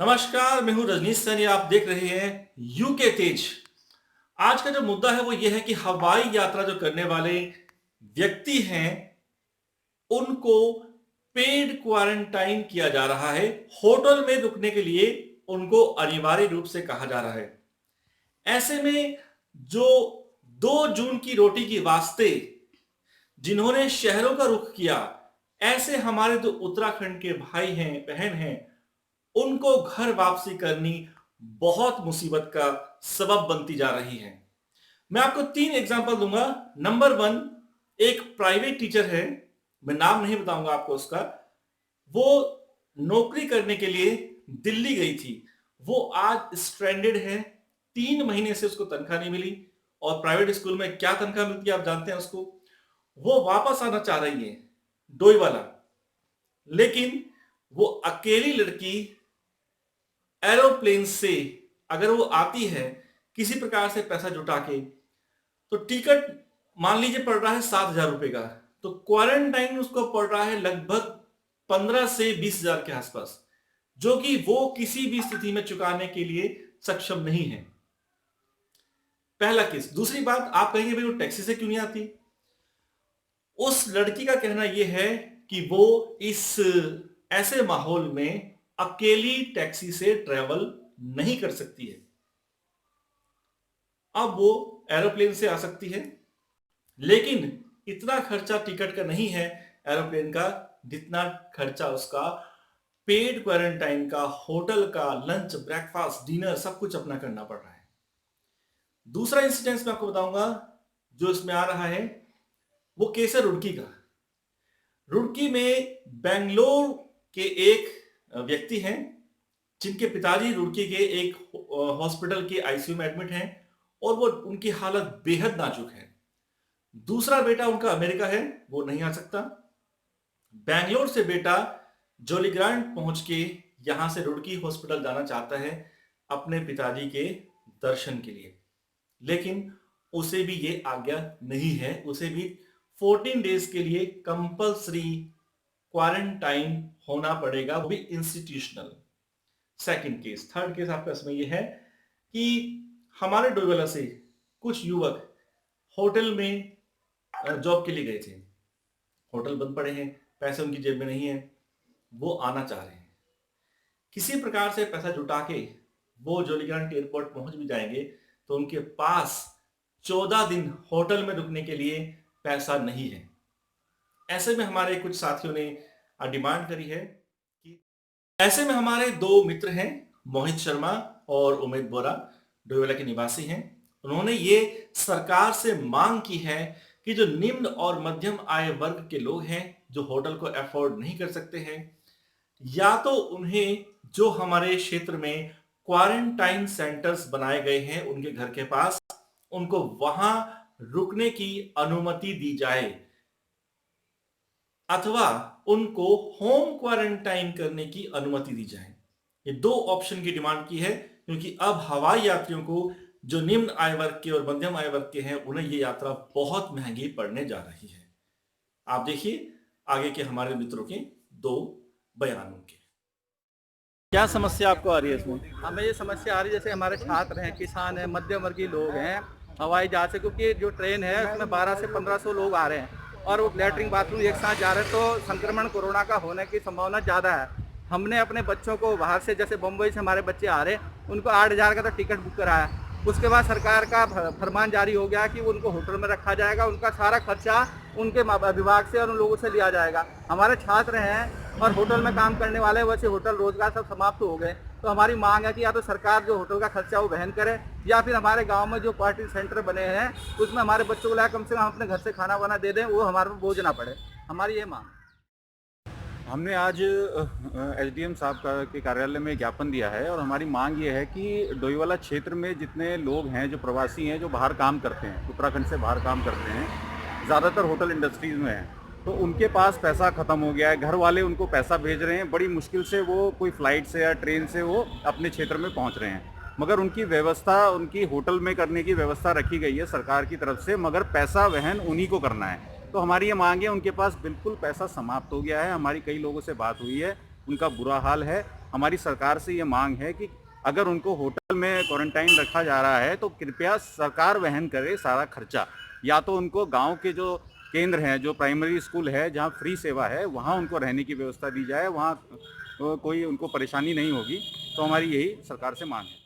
नमस्कार, मैं हूं रजनीश सैनी। आप देख रहे हैं यूके तेज। आज का जो मुद्दा है वो ये है कि हवाई यात्रा जो करने वाले व्यक्ति हैं उनको पेड क्वारंटाइन किया जा रहा है। होटल में रुकने के लिए उनको अनिवार्य रूप से कहा जा रहा है। ऐसे में जो 2 जून की रोटी की वास्ते जिन्होंने शहरों का रुख किया, ऐसे हमारे जो उत्तराखंड के भाई हैं, बहन हैं, उनको घर वापसी करनी बहुत मुसीबत का सबब बनती जा रही है। मैं आपको 3 एग्जांपल दूंगा। नंबर 1, एक प्राइवेट टीचर है, मैं नाम नहीं बताऊंगा आपको उसका। वो नौकरी करने के लिए दिल्ली गई थी। वो आज स्ट्रैंडेड है। 3 महीने से उसको तनख्वाह नहीं मिली। और प्राइवेट स्कूल में क्या तनख्वाह मिलती है आप जानते हैं उसको। वो वापस आना चाह रही है, डोईवाला। लेकिन वो अकेली लड़की एरोप्लेन से अगर वो आती है किसी प्रकार से पैसा जुटा के, तो टिकट मान लीजिए पड़ रहा है 7,000 रुपए का, तो क्वारंटाइन उसको पड़ रहा है लगभग 15 से 20,000 के आसपास, जो कि वो किसी भी स्थिति में चुकाने के लिए सक्षम नहीं है। पहला केस। दूसरी बात, आप कहेंगे भाई वो टैक्सी से क्यों नहीं आती। उस लड़की का कहना यह है कि वो इस ऐसे माहौल में अकेली टैक्सी से ट्रेवल नहीं कर सकती है। अब वो एरोप्लेन से आ सकती है, लेकिन इतना खर्चा टिकट का नहीं है एरोप्लेन का, जितना खर्चा उसका पेड क्वारंटाइन का, होटल का, लंच, ब्रेकफास्ट, डिनर सब कुछ अपना करना पड़ रहा है। दूसरा इंसिडेंस मैं आपको बताऊंगा जो इसमें आ रहा है, वो केस है रुड़की का। रुड़की में बेंगलोर के एक व्यक्ति हैं जिनके पिताजी रुड़की के एक हॉस्पिटल के आईसीयू में एडमिट हैं और वो उनकी हालत बेहद नाजुक है। दूसरा बेटा उनका अमेरिका है, वो नहीं आ सकता। बेंगलोर से बेटा जोलीग्रांट पहुंच के यहां से रुड़की हॉस्पिटल जाना चाहता है अपने पिताजी के दर्शन के लिए, लेकिन उसे भी ये आज्ञा नहीं है। उसे भी 14 डेज के लिए कंपल्सरी क्वारंटाइन होना पड़ेगा, वो भी institutional. Second case. Third case आपका इसमें यह है कि हमारे डोईवाला से कुछ युवक होटल में जॉब के लिए गए थे। होटल बंद पड़े हैं, पैसे उनकी जेब में नहीं है, वो आना चाह रहे हैं। किसी प्रकार से पैसा जुटा के वो जोलीग्रांट एयरपोर्ट पहुंच भी जाएंगे तो उनके पास 14 दिन होटल में रुकने के लिए पैसा नहीं है। ऐसे में हमारे कुछ साथियों ने डिमांड करी है कि ऐसे में हमारे 2 मित्र हैं, मोहित शर्मा और उमेद बोरा, डोईवाला के निवासी हैं। उन्होंने ये सरकार से मांग की है कि जो निम्न और मध्यम आय वर्ग के लोग हैं जो होटल को अफोर्ड नहीं कर सकते हैं, या तो उन्हें जो हमारे क्षेत्र में क्वारंटाइन सेंटर्स बनाए गए हैं उनके घर के पास, उनको वहां रुकने की अनुमति दी जाए, अथवा उनको होम क्वारंटाइन करने की अनुमति दी जाए। ये 2 ऑप्शन की डिमांड की है, क्योंकि अब हवाई यात्रियों को जो निम्न आय वर्ग के और मध्यम आय वर्ग के हैं उन्हें ये यात्रा बहुत महंगी पड़ने जा रही है। आप देखिए आगे के हमारे मित्रों के 2 बयानों के। क्या समस्या आपको आ रही है इसमें? हमें ये समस्या आ रही है, जैसे हमारे छात्र हैं, किसान हैं, मध्यम वर्गीय लोग हैं, हवाई जहाज से, क्योंकि जो ट्रेन है उसमें 1200 से 1500 लोग आ रहे हैं और वो लैट्रिन बाथरूम एक साथ जा रहे हैं, तो संक्रमण कोरोना का होने की संभावना ज़्यादा है। हमने अपने बच्चों को बाहर से, जैसे बम्बई से हमारे बच्चे आ रहे हैं, उनको 8,000 का तो टिकट बुक कराया। उसके बाद सरकार का फरमान जारी हो गया कि उनको होटल में रखा जाएगा, उनका सारा खर्चा उनके विभाग से और उन लोगों से लिया जाएगा। हमारे छात्र हैं और होटल में काम करने वाले, वैसे होटल रोजगार सब समाप्त हो गए। तो हमारी मांग है कि या तो सरकार जो होटल का खर्चा वो वहन करे, या फिर हमारे गांव में जो क्वारंटीन सेंटर बने हैं उसमें हमारे बच्चों को लाकर कम से कम अपने घर से खाना वाना दे दें, वो हमारे पर बोझ ना पड़े। हमारी ये मांग। हमने आज एसडीएम साहब के कार्यालय में ज्ञापन दिया है और हमारी मांग ये है कि डोईवाला क्षेत्र में जितने लोग हैं, जो प्रवासी हैं, जो बाहर काम करते हैं, उत्तराखंड से बाहर काम करते हैं, ज़्यादातर होटल इंडस्ट्रीज़ में हैं, तो उनके पास पैसा ख़त्म हो गया है। घर वाले उनको पैसा भेज रहे हैं, बड़ी मुश्किल से वो कोई फ़्लाइट से या ट्रेन से वो अपने क्षेत्र में पहुँच रहे हैं, मगर उनकी व्यवस्था, उनकी होटल में करने की व्यवस्था रखी गई है सरकार की तरफ से, मगर पैसा वहन उन्हीं को करना है। तो हमारी ये मांग है, उनके पास बिल्कुल पैसा समाप्त हो गया है। हमारी कई लोगों से बात हुई है, उनका बुरा हाल है। हमारी सरकार से ये मांग है कि अगर उनको होटल में क्वारंटाइन रखा जा रहा है तो कृपया सरकार वहन करे सारा खर्चा। या तो उनको गांव के जो केंद्र हैं, जो प्राइमरी स्कूल है जहां फ्री सेवा है, वहां उनको रहने की व्यवस्था दी जाए, वहां कोई उनको परेशानी नहीं होगी। तो हमारी यही सरकार से मांग है।